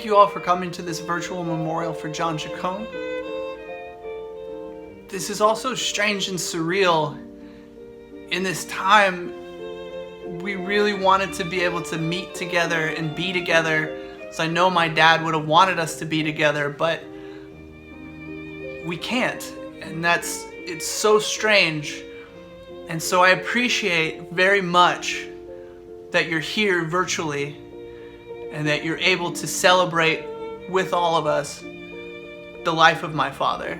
you all for coming to this virtual memorial for John Chacon. This is also strange and surreal. In this time, we really wanted to be able to meet together and be together. So I know my dad would have wanted us to be together, but we can't. And it's so strange. And so I appreciate very much that you're here virtually and that you're able to celebrate with all of us the life of my father.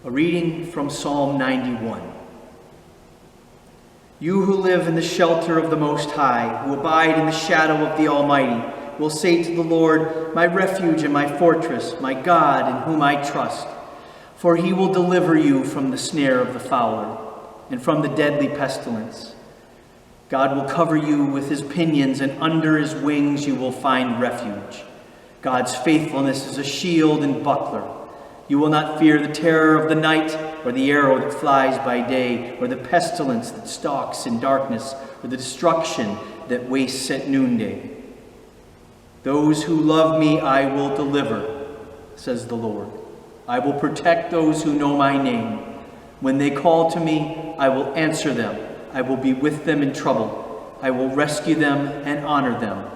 A reading from Psalm 91. You who live in the shelter of the Most High, who abide in the shadow of the Almighty, will say to the Lord, my refuge and my fortress, my God in whom I trust. For he will deliver you from the snare of the fowler and from the deadly pestilence. God will cover you with his pinions, and under his wings you will find refuge. God's faithfulness is a shield and buckler. You will not fear the terror of the night, or the arrow that flies by day, or the pestilence that stalks in darkness, or the destruction that wastes at noonday. Those who love me I will deliver, says the Lord. I will protect those who know my name. When they call to me, I will answer them. I will be with them in trouble. I will rescue them and honor them.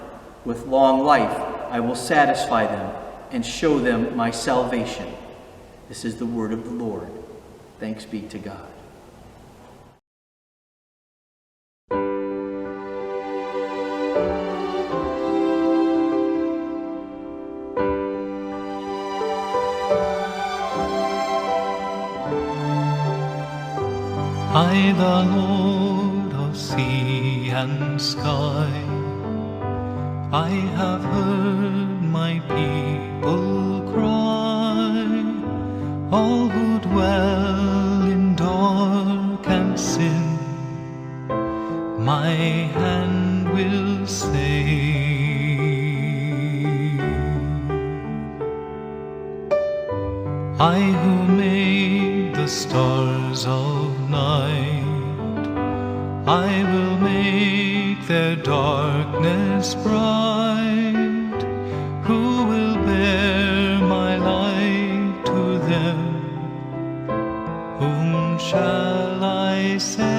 With long life I will satisfy them and show them my salvation. This is the word of the Lord. Thanks be to God. I, the Lord of sea and sky, I have heard my people cry, all who dwell in dark and sin, my hand will save. I who made the stars of night, I will make their darkness bright. Who will bear my light to them? Whom shall I send?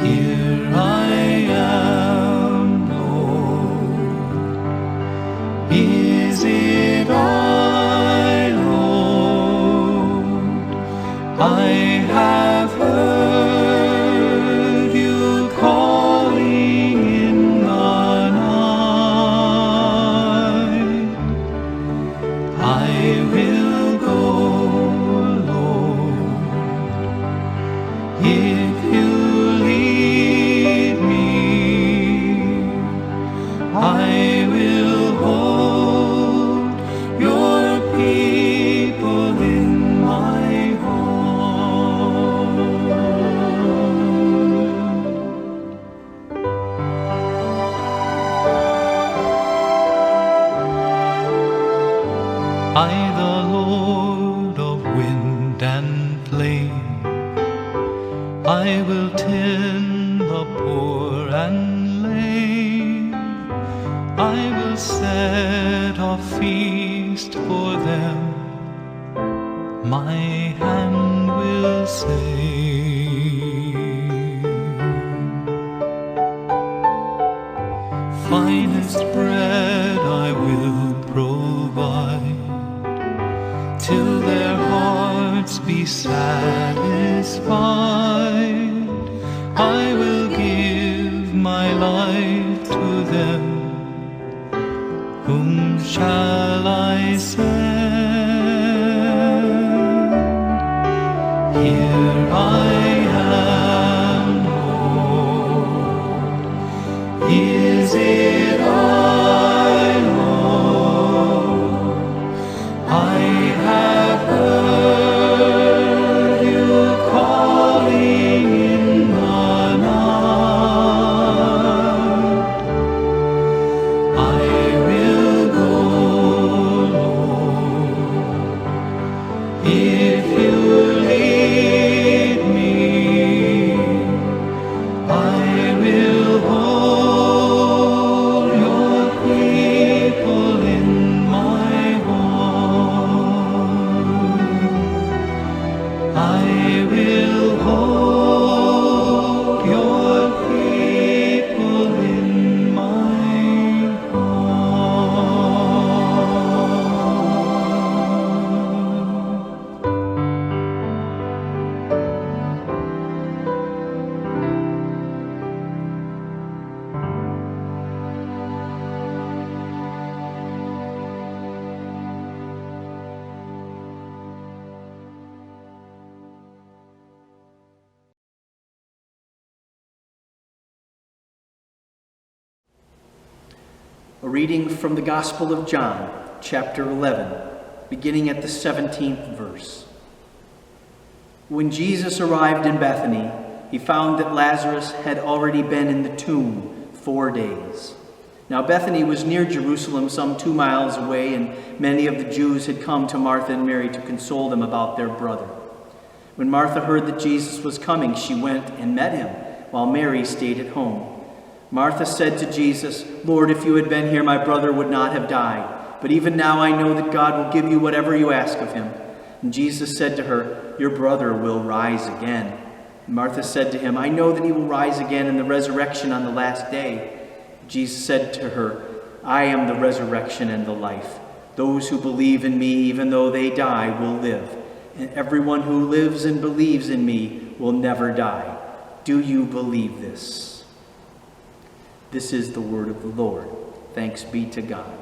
Here I am, Lord. Is it I, Lord? I have heard you calling in the night. I will go, Lord, if you lead me. I will hold your people in my I, the Lord of wind and flame, I will tend the poor and lame. I will set a feast for them. My hand will save. Finest bread I will provide, till their hearts be satisfied. I will give my life to them. Whom shall I send? Here I am, Lord. Is it I, Lord? I have heard you calling in the night. I will go, Lord, if you lead me. I will hold your people in my heart. I will hold your people in my heart. A reading from the Gospel of John, chapter 11, beginning at the 17th verse. When Jesus arrived in Bethany, he found that Lazarus had already been in the tomb 4 days. Now Bethany was near Jerusalem, some 2 miles away, and many of the Jews had come to Martha and Mary to console them about their brother. When Martha heard that Jesus was coming, she went and met him, while Mary stayed at home. Martha said to Jesus, "Lord, if you had been here, my brother would not have died. But even now I know that God will give you whatever you ask of him." And Jesus said to her, "Your brother will rise again." And Martha said to him, "I know that he will rise again in the resurrection on the last day." Jesus said to her, "I am the resurrection and the life. Those who believe in me, even though they die, will live. And everyone who lives and believes in me will never die. Do you believe this?" This is the word of the Lord. Thanks be to God.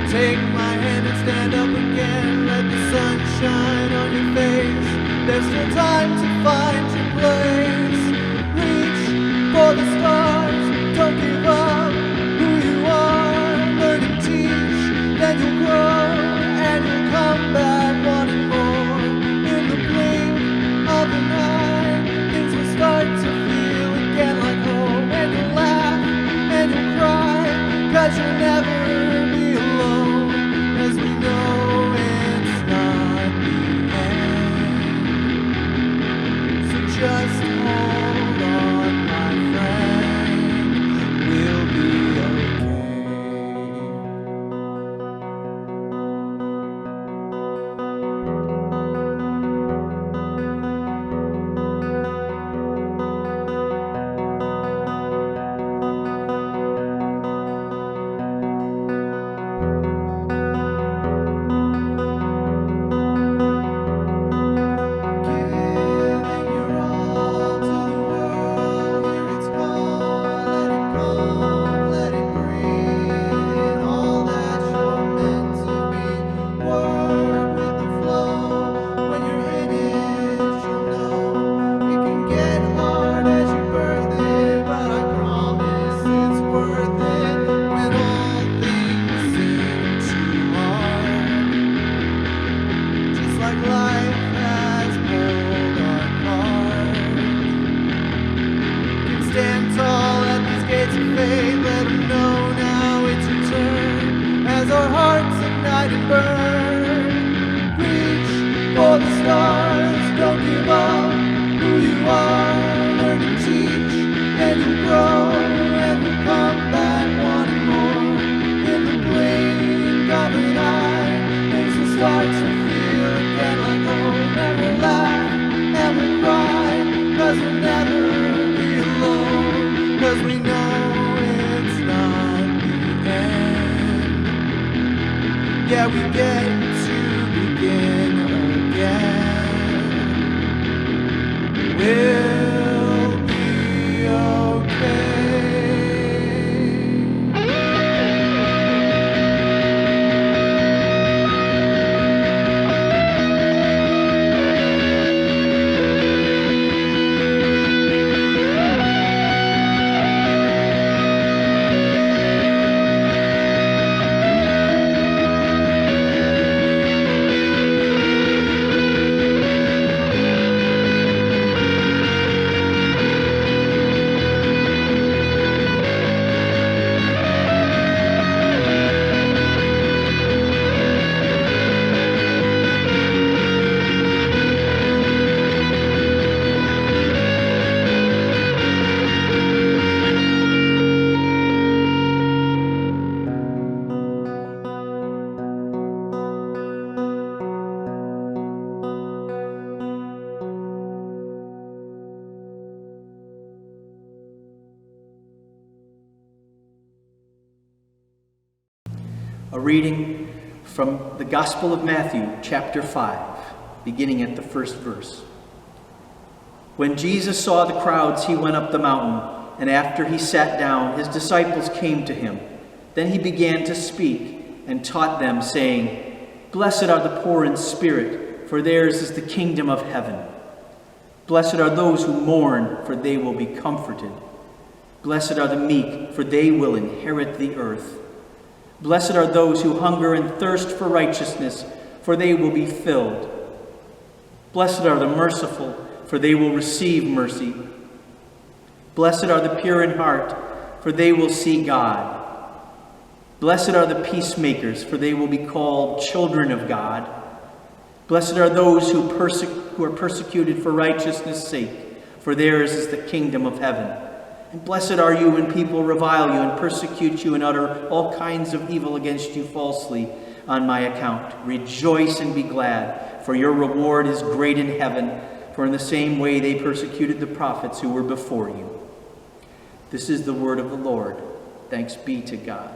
Take my hand and stand up again. Let the sun shine on your face. There's still time to find your place. Reach for the stars. Don't give up who you are. Learn and teach, then you'll grow and you'll come back wanting more. In the blink of an eye, things will start to feel again like home. And you'll laugh and you'll cry, 'cause you'll never be alone. As we know it's not the end. So just hold on, my friend. We'll be okay. Yeah, we get to begin again. We'll be okay. reading from the Gospel of Matthew, chapter 5, beginning at the first verse. When Jesus saw the crowds, he went up the mountain, and after he sat down, his disciples came to him. Then he began to speak and taught them, saying, "Blessed are the poor in spirit, for theirs is the kingdom of heaven. Blessed are those who mourn, for they will be comforted. Blessed are the meek, for they will inherit the earth. Blessed are those who hunger and thirst for righteousness, for they will be filled. Blessed are the merciful, for they will receive mercy. Blessed are the pure in heart, for they will see God. Blessed are the peacemakers, for they will be called children of God. Blessed are those who are persecuted for righteousness' sake, for theirs is the kingdom of heaven. And blessed are you when people revile you and persecute you and utter all kinds of evil against you falsely on my account. Rejoice and be glad, for your reward is great in heaven, for in the same way they persecuted the prophets who were before you." This is the word of the Lord. Thanks be to God.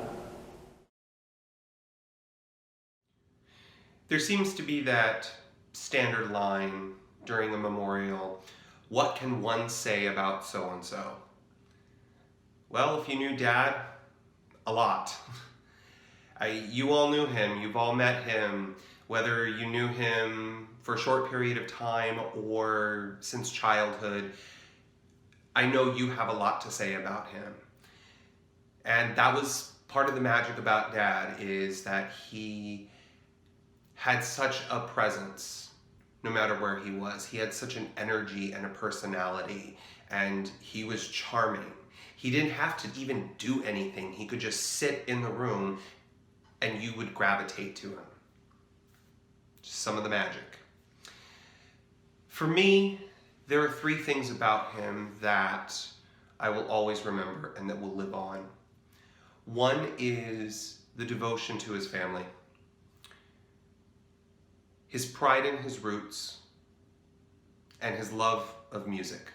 There seems to be that standard line during a memorial, what can one say about so-and-so? Well, if you knew Dad, a lot. You all knew him, you've all met him, whether you knew him for a short period of time or since childhood, I know you have a lot to say about him. And that was part of the magic about Dad, is that he had such a presence no matter where he was. He had such an energy and a personality, and he was charming. He didn't have to even do anything. He could just sit in the room and you would gravitate to him. Just some of the magic. For me, there are three things about him that I will always remember and that will live on. One is the devotion to his family. His pride in his roots, and his love of music.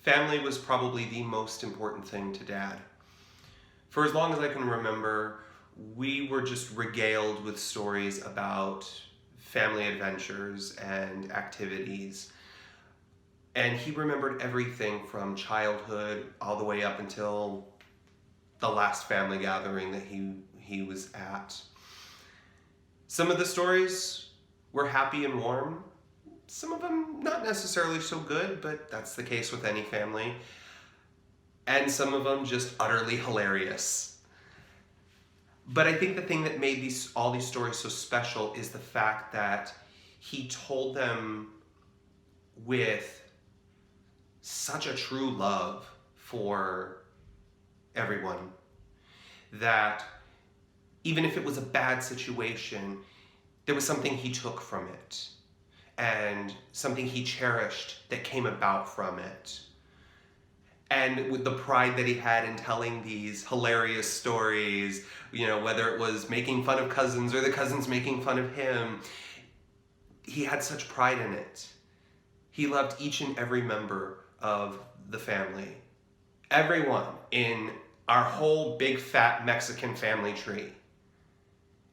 Family was probably the most important thing to Dad. For as long as I can remember, we were just regaled with stories about family adventures and activities. And he remembered everything from childhood all the way up until the last family gathering that he was at. Some of the stories were happy and warm. Some of them not necessarily so good, but that's the case with any family. And some of them just utterly hilarious. But I think the thing that made all these stories so special is the fact that he told them with such a true love for everyone that even if it was a bad situation, there was something he took from it and something he cherished that came about from it. And with the pride that he had in telling these hilarious stories, whether it was making fun of cousins or the cousins making fun of him, he had such pride in it. He loved each and every member of the family. Everyone in our whole big fat Mexican family tree.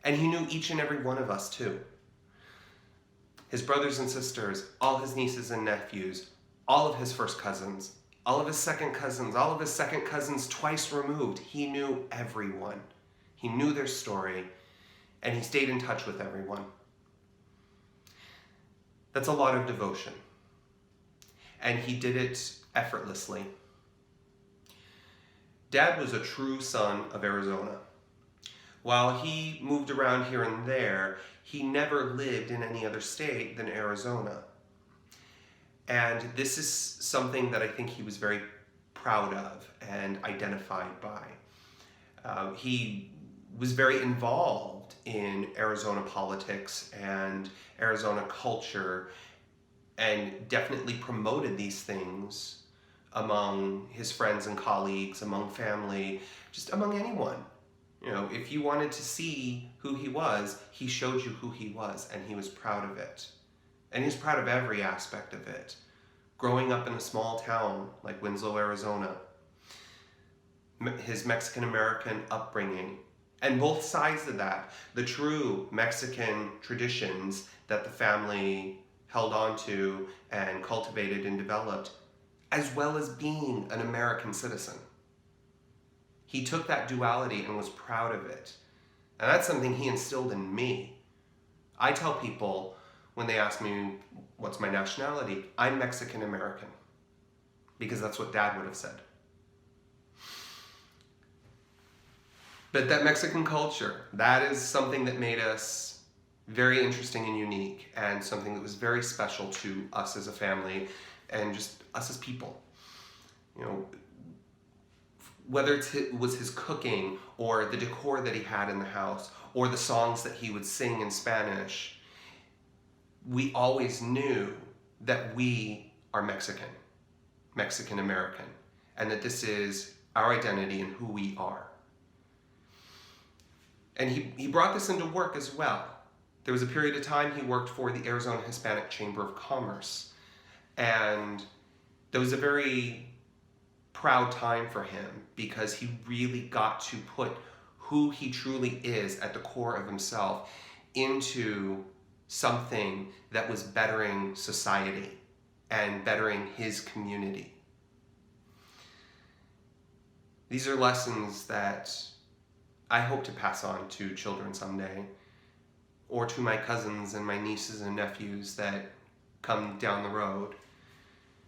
And he knew each and every one of us too. His brothers and sisters, all his nieces and nephews, all of his first cousins, all of his second cousins, all of his second cousins twice removed. He knew everyone. He knew their story, and he stayed in touch with everyone. That's a lot of devotion. And he did it effortlessly. Dad was a true son of Arizona. While he moved around here and there, he never lived in any other state than Arizona. And this is something that I think he was very proud of and identified by. He was very involved in Arizona politics and Arizona culture, and definitely promoted these things among his friends and colleagues, among family, just among anyone. If you wanted to see who he was, he showed you who he was, and he was proud of it. And he was proud of every aspect of it. Growing up in a small town like Winslow, Arizona, his Mexican-American upbringing, And both sides of that, the true Mexican traditions that the family held on to and cultivated and developed, as well as being an American citizen. He took that duality and was proud of it. And that's something he instilled in me. I tell people when they ask me, what's my nationality? I'm Mexican American. Because that's what Dad would have said. But that Mexican culture, that is something that made us very interesting and unique, and something that was very special to us as a family and just us as people. You know, whether it was his cooking or the decor that he had in the house or the songs that he would sing in Spanish, we always knew that we are Mexican, Mexican American, and that this is our identity and who we are. And he brought this into work as well. There was a period of time he worked for the Arizona Hispanic Chamber of Commerce, and there was a very proud time for him because he really got to put who he truly is at the core of himself into something that was bettering society and bettering his community. These are lessons that I hope to pass on to children someday, or to my cousins and my nieces and nephews that come down the road,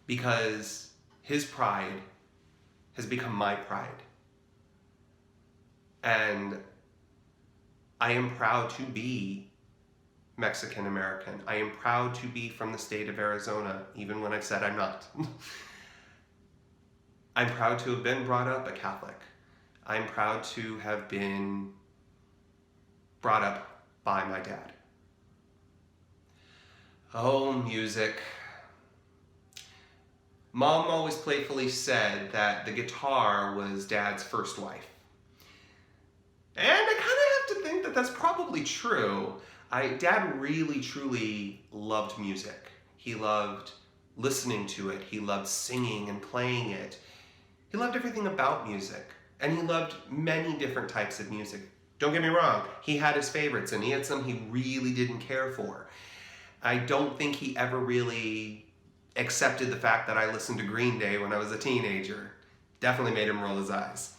because his pride has become my pride. And I am proud to be Mexican American. I am proud to be from the state of Arizona, even when I've said I'm not. I'm proud to have been brought up a Catholic. I'm proud to have been brought up by my dad. Oh, music. Mom always playfully said that the guitar was Dad's first wife. And I kind of have to think that that's probably true. Dad really, truly loved music. He loved listening to it. He loved singing and playing it. He loved everything about music. And he loved many different types of music. Don't get me wrong, he had his favorites, and he had some he really didn't care for. I don't think he ever really accepted the fact that I listened to Green Day when I was a teenager. Definitely made him roll his eyes.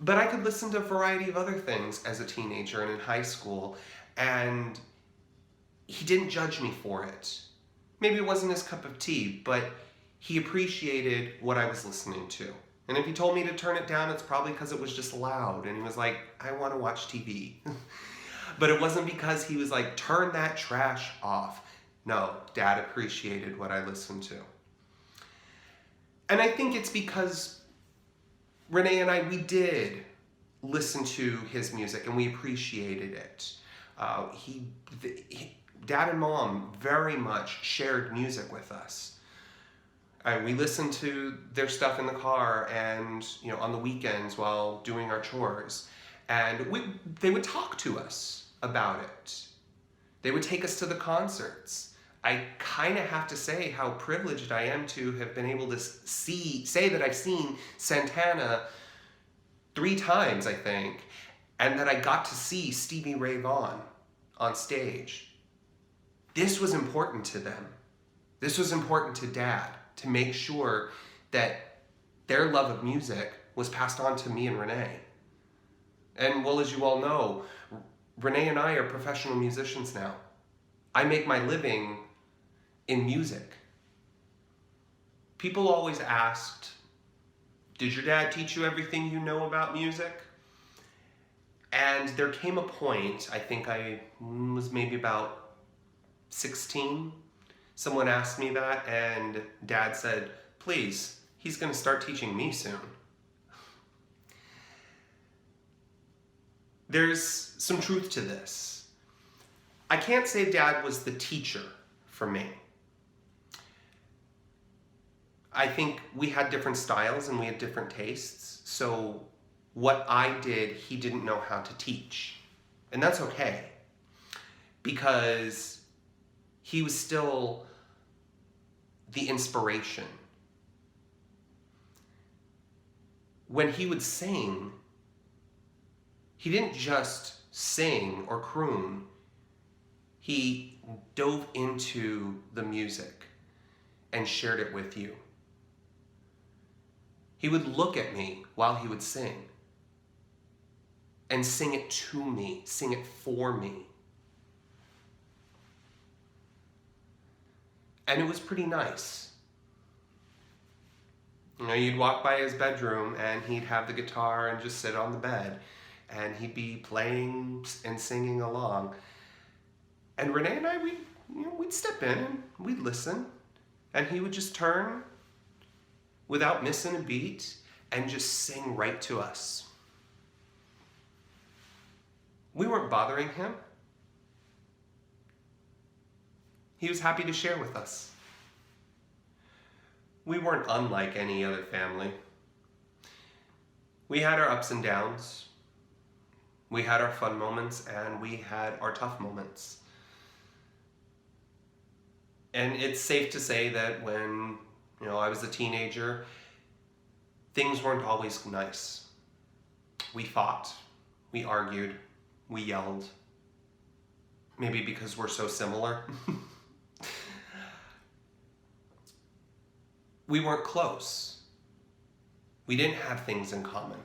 But I could listen to a variety of other things as a teenager and in high school, and he didn't judge me for it. Maybe it wasn't his cup of tea, but he appreciated what I was listening to. And if he told me to turn it down, it's probably because it was just loud. And he was like, I want to watch TV. But it wasn't because he was like, turn that trash off. No, Dad appreciated what I listened to. And I think it's because Renee and I, we did listen to his music and we appreciated it. Dad and Mom very much shared music with us. We listened to their stuff in the car and, on the weekends while doing our chores. And they would talk to us about it. They would take us to the concerts. I kind of have to say how privileged I am to have been able to say that I've seen Santana 3 times, I think, and that I got to see Stevie Ray Vaughan on stage. This was important to them. This was important to Dad, to make sure that their love of music was passed on to me and Renee. And well, as you all know, Renee and I are professional musicians now. I make my living in music. People always asked, did your dad teach you everything you know about music? And there came a point, I think I was maybe about 16, someone asked me that, and Dad said, please, he's going to start teaching me soon. There's some truth to this. I can't say Dad was the teacher for me. I think we had different styles and we had different tastes, so what I did, he didn't know how to teach. And that's okay, because he was still the inspiration. When he would sing, He didn't just sing or croon. He dove into the music and shared it with you. He would look at me while he would sing and sing it to me, sing it for me. And it was pretty nice. You know, you'd walk by his bedroom and he'd have the guitar and just sit on the bed and he'd be playing and singing along. And Renee and I, we'd step in and we'd listen, and he would just turn without missing a beat and just sing right to us. We weren't bothering him. He was happy to share with us. We weren't unlike any other family. We had our ups and downs. We had our fun moments and we had our tough moments. And it's safe to say that when, I was a teenager, things weren't always nice. We fought, we argued, we yelled. Maybe because we're so similar. We weren't close. We didn't have things in common.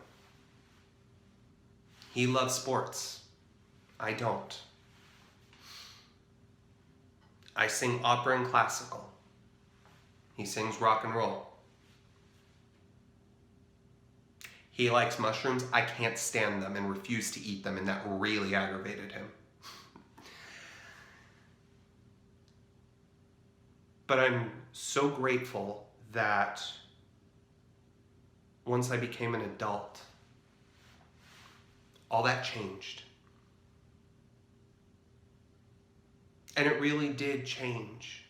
He loves sports. I don't. I sing opera and classical. He sings rock and roll. He likes mushrooms. I can't stand them and refuse to eat them, and that really aggravated him. But I'm so grateful that once I became an adult, all that changed. And it really did change.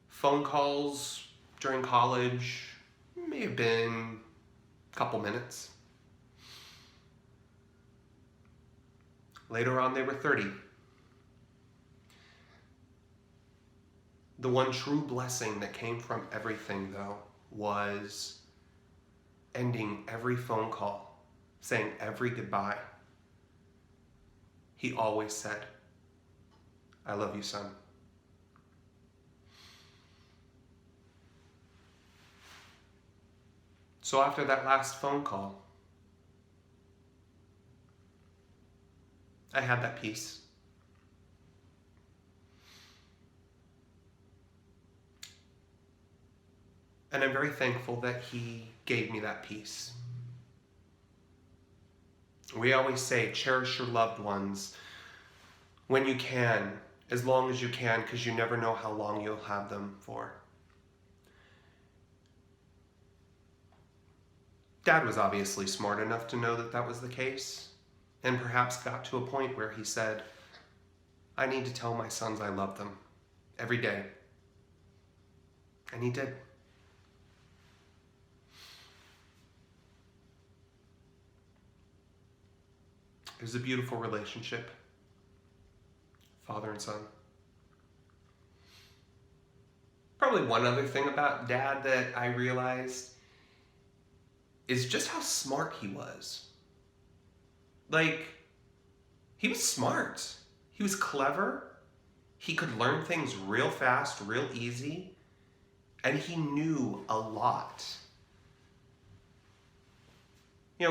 Phone calls during college may have been a couple minutes. Later on, they were 30. The one true blessing that came from everything, though, was ending every phone call, saying every goodbye. He always said, "I love you, son." So after that last phone call, I had that peace. And I'm very thankful that he gave me that peace. We always say, cherish your loved ones when you can, as long as you can, because you never know how long you'll have them for. Dad was obviously smart enough to know that that was the case, and perhaps got to a point where he said, I need to tell my sons I love them every day. And he did. It was a beautiful relationship, father and son. Probably one other thing about Dad that I realized is just how smart he was. He was smart. He was clever. He could learn things real fast, real easy, and he knew a lot.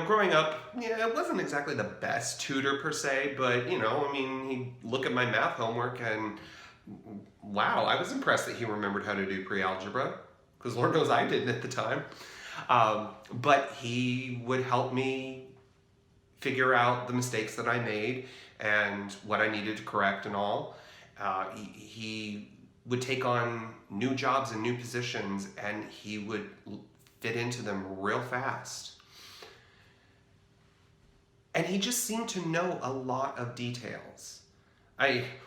Growing up, it wasn't exactly the best tutor per se, but, he'd look at my math homework and, wow, I was impressed that he remembered how to do pre-algebra, because Lord knows I didn't at the time. But he would help me figure out the mistakes that I made and what I needed to correct and all. He would take on new jobs and new positions, and he would fit into them real fast. And he just seemed to know a lot of details.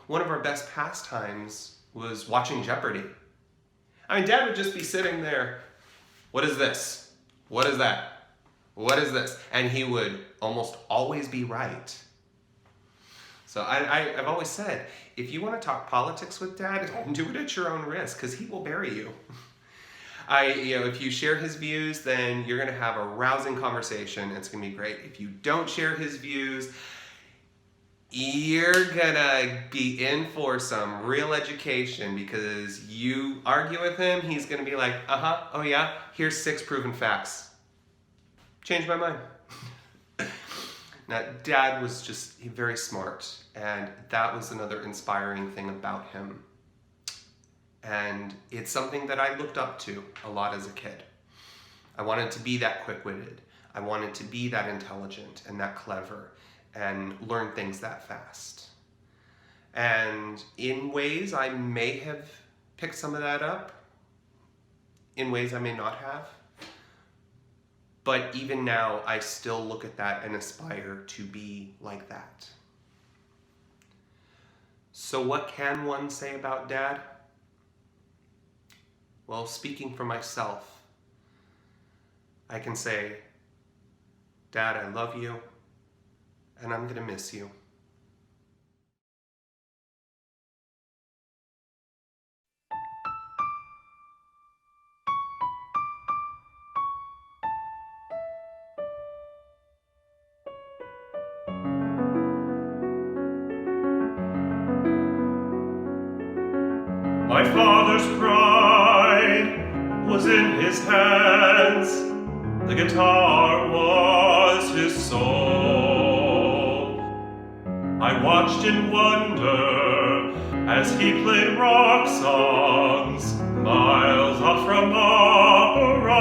One of our best pastimes was watching Jeopardy. Dad would just be sitting there. What is this? What is that? What is this? And he would almost always be right. So I've always said, if you want to talk politics with Dad, do it at your own risk, because he will bury you. If you share his views, then you're going to have a rousing conversation. It's going to be great. If you don't share his views, you're going to be in for some real education, because you argue with him, he's going to be like, oh yeah, here's 6 proven facts. Changed my mind. Now, Dad was just very smart, and that was another inspiring thing about him. And it's something that I looked up to a lot as a kid. I wanted to be that quick-witted. I wanted to be that intelligent and that clever and learn things that fast. And in ways I may have picked some of that up. In ways I may not have. But even now, I still look at that and aspire to be like that. So what can one say about Dad? Well, speaking for myself, I can say, Dad, I love you, and I'm going to miss you. My father's pride was in his hands, the guitar was his soul. I watched in wonder as he played rock songs miles off from opera.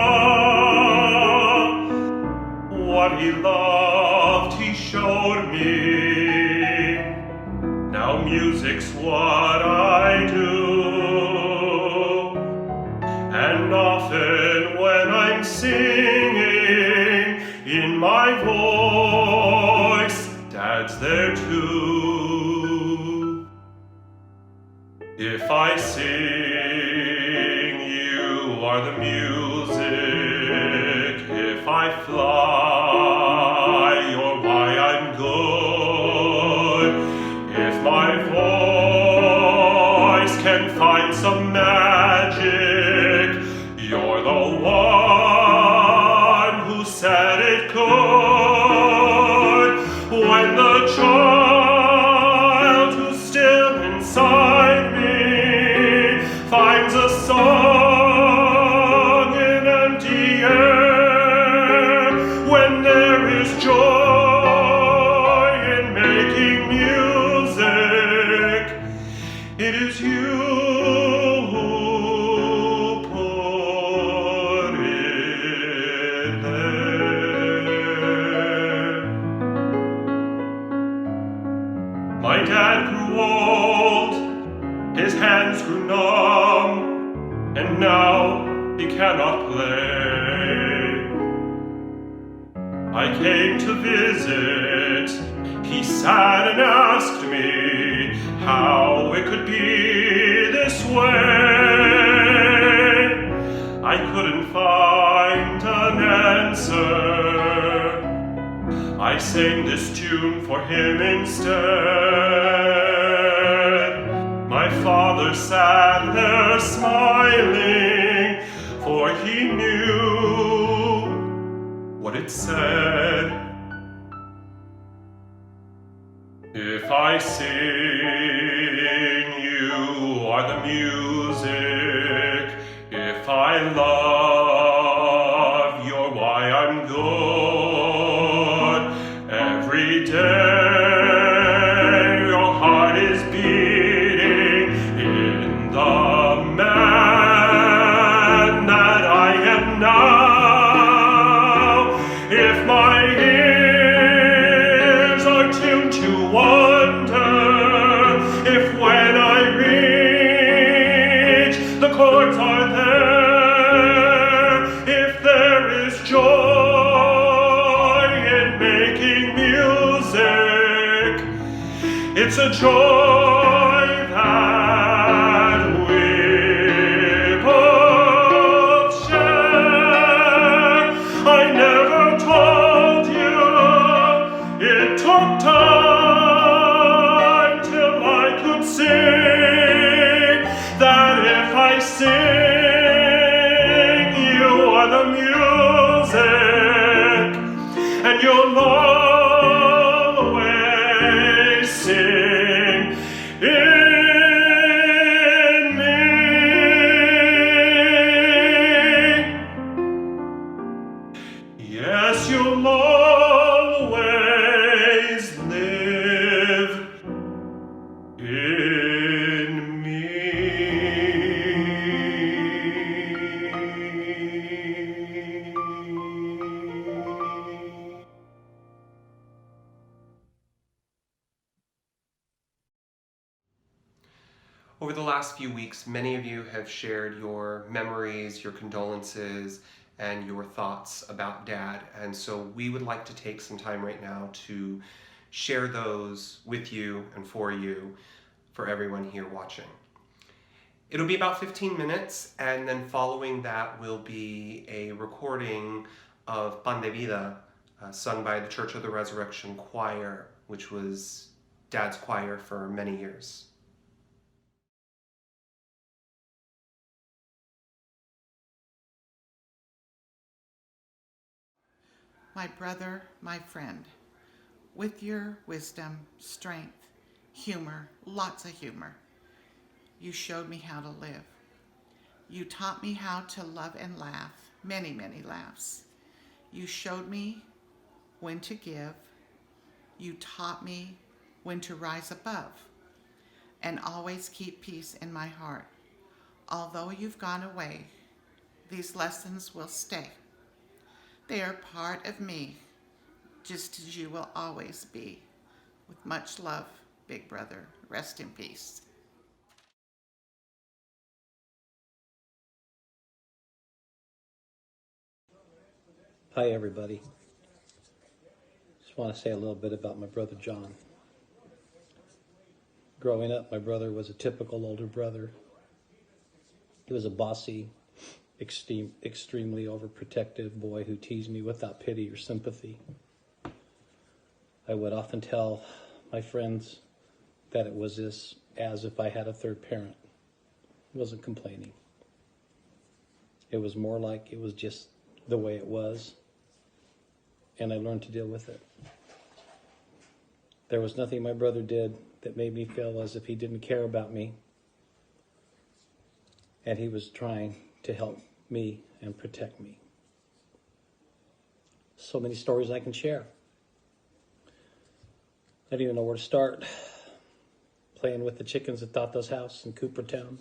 What he loved he showed me, now music's what I do. And often when I'm singing in my voice, Dad's there too. If I sing, you are the music. If I fly, you're why I'm good. If my voice can find some magic, you're the one who said it could. When the child who's still inside me finds a song in empty air, when there is joy in making music, it is you who put it there. My dad grew old, his hands grew numb, and now he cannot play. I came to visit, he sat and asked me how it could be this way. I couldn't find an answer. I sang this tune for him instead. My father sat there smiling, for he knew what it said. If I sing, you are the music. If I love, you're why I'm good. Every day your heart is beating in the man that I am now. If my ears are tuned to wonder, if when I reach the chords are there, if there is joy in making music, it's a joy that we both share. I never told you it took time till I could sing, that if I sing, sing in me. Yes, you'll always live in me. Over the last few weeks, many of you have shared your memories, your condolences, and your thoughts about Dad. And so we would like to take some time right now to share those with you and for you, for everyone here watching. It'll be about 15 minutes, and then following that will be a recording of Pan de Vida, sung by the Church of the Resurrection Choir, which was Dad's choir for many years. My brother, my friend, with your wisdom, strength, humor, lots of humor, you showed me how to live. You taught me how to love and laugh, many, many laughs. You showed me when to give. You taught me when to rise above and always keep peace in my heart. Although you've gone away, these lessons will stay. They are part of me, just as you will always be. With much love, big brother. Rest in peace. Hi, everybody. Just want to say a little bit about my brother John. Growing up, my brother was a typical older brother. He was a bossy, extremely overprotective boy who teased me without pity or sympathy. I would often tell my friends that it was as if I had a third parent. I wasn't complaining. It was more like it was just the way it was, and I learned to deal with it. There was nothing my brother did that made me feel as if he didn't care about me, and he was trying to help me and protect me. So many stories I can share. I don't even know where to start. Playing with the chickens at Tata's house in Coopertown.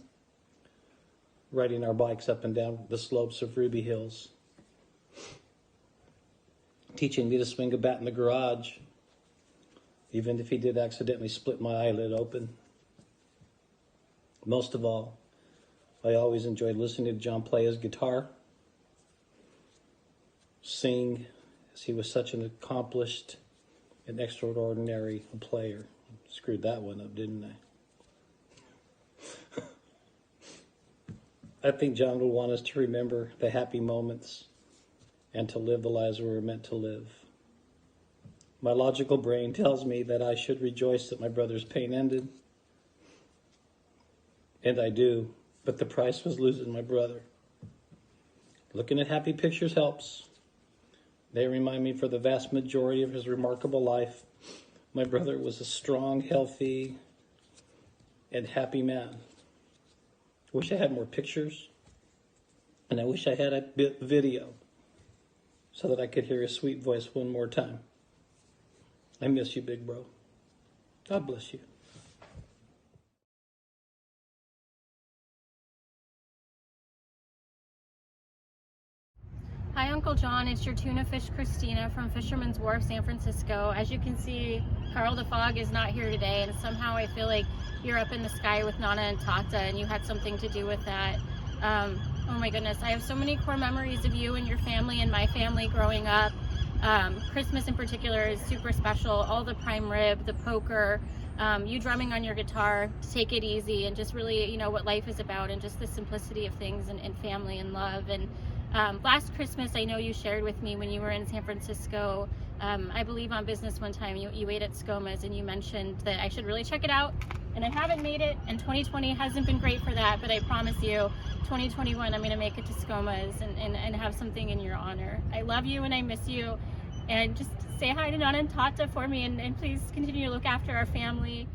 Riding our bikes up and down the slopes of Ruby Hills. Teaching me to swing a bat in the garage, even if he did accidentally split my eyelid open. Most of all, I always enjoyed listening to John play his guitar, sing, as he was such an accomplished and extraordinary player. Screwed that one up, didn't I? I think John would want us to remember the happy moments and to live the lives we were meant to live. My logical brain tells me that I should rejoice that my brother's pain ended, and I do. But the price was losing my brother. Looking at happy pictures helps. They remind me for the vast majority of his remarkable life, my brother was a strong, healthy, and happy man. Wish I had more pictures, and I wish I had a video so that I could hear his sweet voice one more time. I miss you, big bro. God bless you. Hi, Uncle John. It's your tuna fish Christina from Fisherman's Wharf, San Francisco. As you can see, Carl the Fog is not here today, and somehow I feel like you're up in the sky with Nana and Tata, and you had something to do with that. Oh my goodness, I have so many core memories of you and your family and my family growing up. Christmas in particular is super special. All the prime rib, the poker, you drumming on your guitar, take it easy, and just really, you know, what life is about, and just the simplicity of things, and family and love. And last Christmas, I know you shared with me when you were in San Francisco, I believe on business one time, you ate at Skoma's, and you mentioned that I should really check it out, and I haven't made it, and 2020 hasn't been great for that, but I promise you, 2021, I'm going to make it to Skoma's and have something in your honor. I love you and I miss you. And just say hi to Nana and Tata for me, and please continue to look after our family.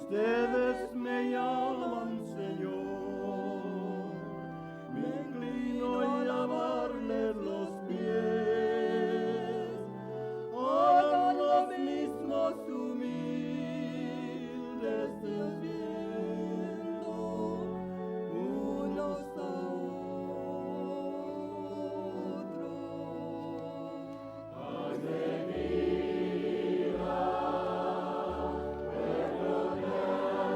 Ustedes me llaman Señor, me inclino a lavarles los pies. Hagan los mismos humildes sirviendo unos a otros. Haz de mí pueblo de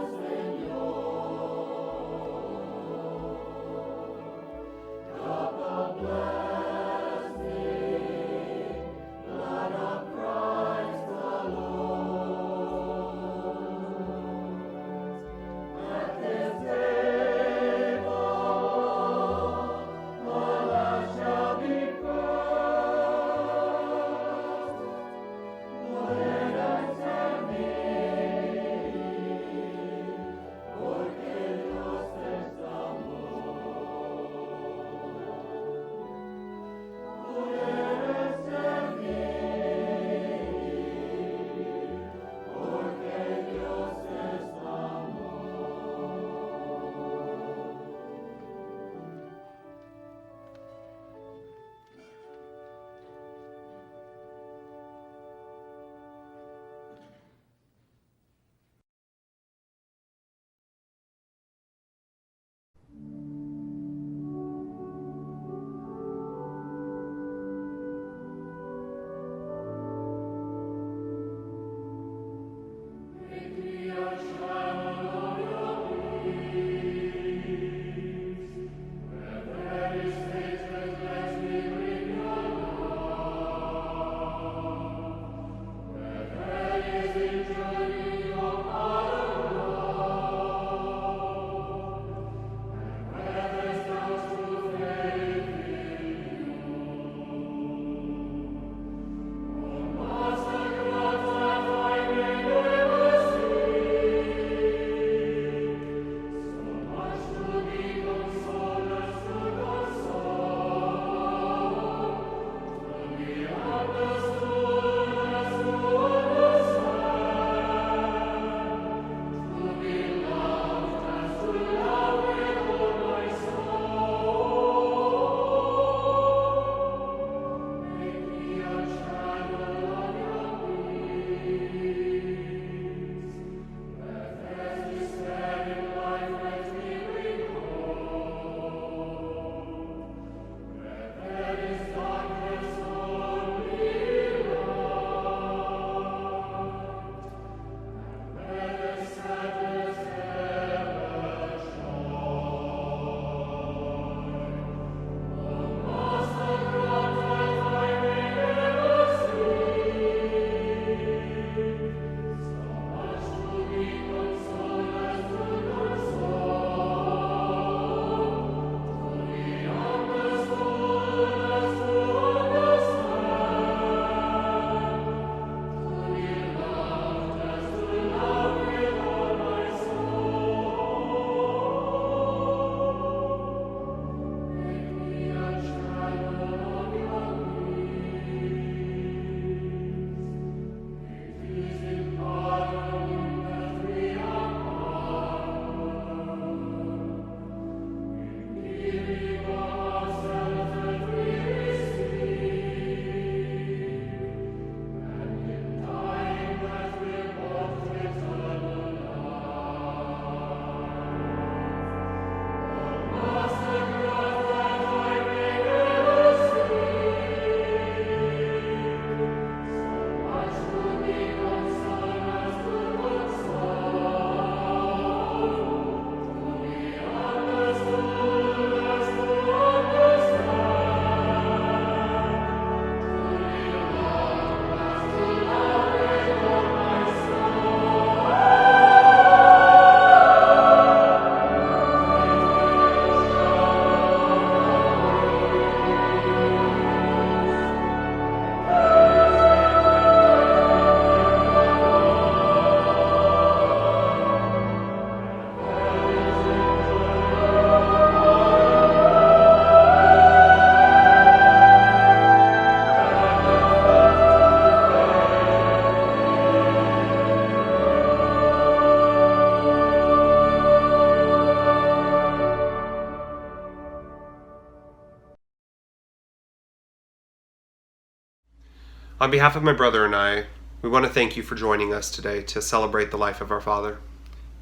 On behalf of my brother and I, we want to thank you for joining us today to celebrate the life of our father.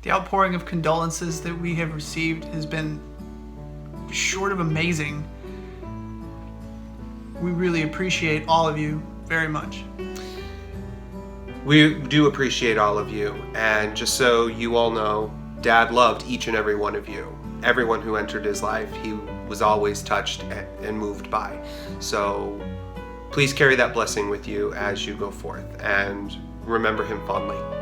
The outpouring of condolences that we have received has been short of amazing. We really appreciate all of you very much. We do appreciate all of you, and just so you all know, Dad loved each and every one of you. Everyone who entered his life, he was always touched and moved by. So please carry that blessing with you as you go forth, and remember him fondly.